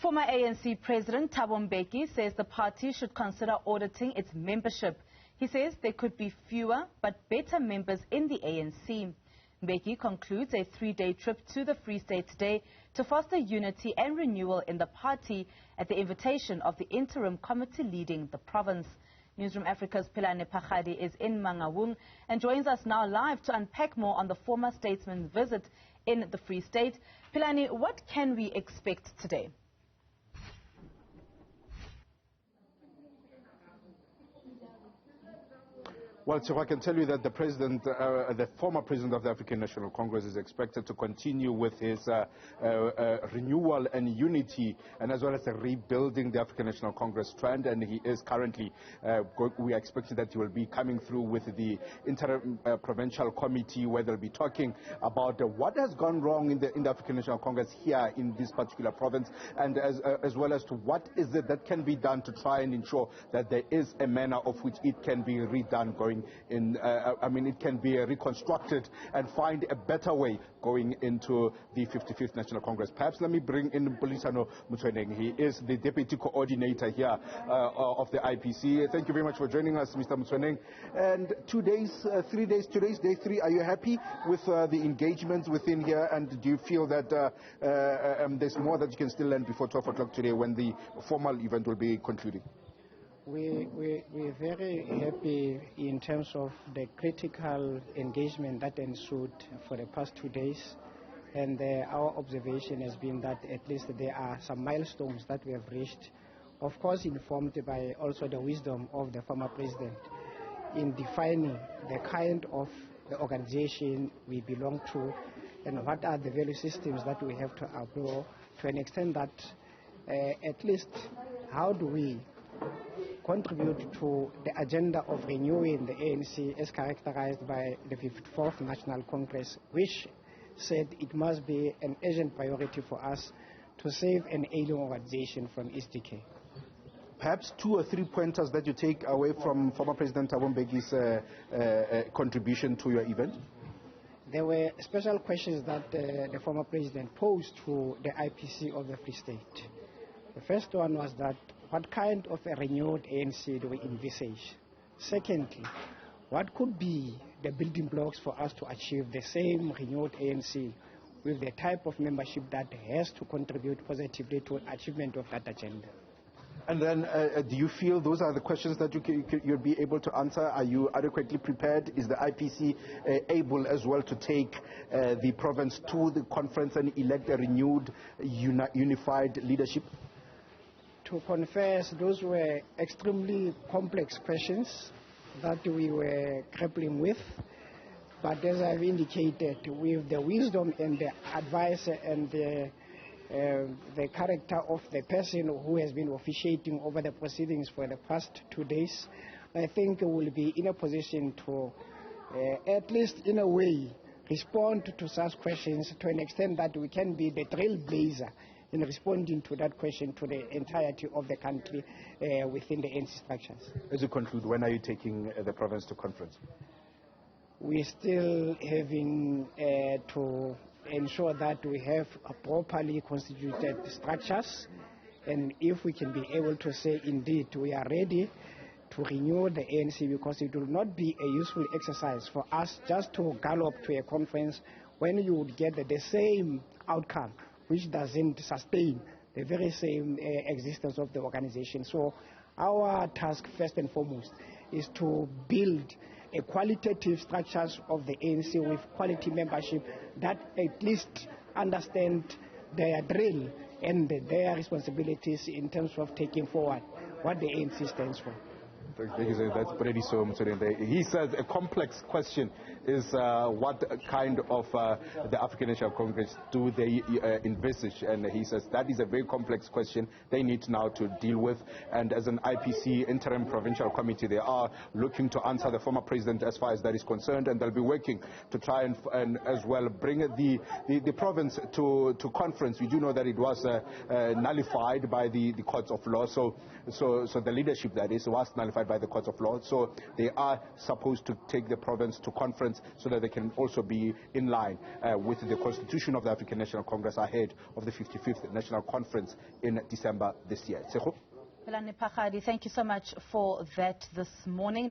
Former ANC President Mbeki says the party should consider auditing its membership. He says there could be fewer but better members in the ANC. Mbeki concludes a 3-day trip to the Free State today to foster unity and renewal in the party at the invitation of the interim committee leading the province. Newzroom Afrika's Pelane Phakgadi is in Mangaung and joins us now live to unpack more on the former statesman's visit in the Free State. Pelane, what can we expect today? Well, so I can tell you that the former president of the African National Congress is expected to continue with his renewal and unity, and as well as rebuilding the African National Congress trend. And he is currently, we are expecting that he will be coming through with the interim provincial committee, where they'll be talking about what has gone wrong in the African National Congress here in this particular province, and as well as to what is it that can be done to try and ensure that there is a manner of which it can be redone going in, it can be reconstructed and find a better way going into the 55th National Congress. Perhaps let me bring in Polisano Mutweneng. He is the deputy coordinator here of the IPC. Thank you very much for joining us, Mr. Mutweneng. And 2 days, 3 days, today's day 3. Are you happy with the engagements within here? And do you feel that there's more that you can still learn before 12 o'clock today when the formal event will be concluding? We're very happy in terms of the critical engagement that ensued for the past 2 days, and our observation has been that at least there are some milestones that we have reached, of course informed by also the wisdom of the former president in defining the kind of the organization we belong to and what are the value systems that we have to uphold, to an extent that at least how do we contribute to the agenda of renewing the ANC as characterized by the 54th National Congress, which said it must be an urgent priority for us to save an ailing organization from its decay. Perhaps 2 or 3 pointers that you take away from former President Mbeki's contribution to your event? There were special questions that the former president posed to the IPC of the Free State. The first one was that what kind of a renewed ANC do we envisage? Secondly, what could be the building blocks for us to achieve the same renewed ANC with the type of membership that has to contribute positively to achievement of that agenda? And then, do you feel those are the questions that you'll be able to answer? Are you adequately prepared? Is the IPC able as well to take the province to the conference and elect a renewed, unified leadership? To confess, those were extremely complex questions that we were grappling with. But as I've indicated, with the wisdom and the advice and the character of the person who has been officiating over the proceedings for the past 2 days, I think we will be in a position to, at least in a way, respond to such questions to an extent that we can be the trailblazer in responding to that question to the entirety of the country within the ANC structures. As you conclude, when are you taking the province to conference? We're still having to ensure that we have properly constituted structures, and if we can be able to say indeed we are ready to renew the ANC, because it will not be a useful exercise for us just to gallop to a conference when you would get the same outcome, which doesn't sustain the very same existence of the organization. So our task, first and foremost, is to build a qualitative structures of the ANC with quality membership that at least understand their drill and their responsibilities in terms of taking forward what the ANC stands for. That's pretty so. He says a complex question is what kind of the African National Congress do they envisage, and he says that is a very complex question they need now to deal with, and as an IPC interim provincial committee they are looking to answer the former president as far as that is concerned, and they'll be working to try and as well bring the province to conference. We do know that it was nullified by the courts of law, so the leadership that is was nullified by the courts of law, so they are supposed to take the province to conference demands so that they can also be in line with the constitution of the African National Congress ahead of the 55th National Conference in December this year. Pelane, Phakgadi, thank you so much for that this morning.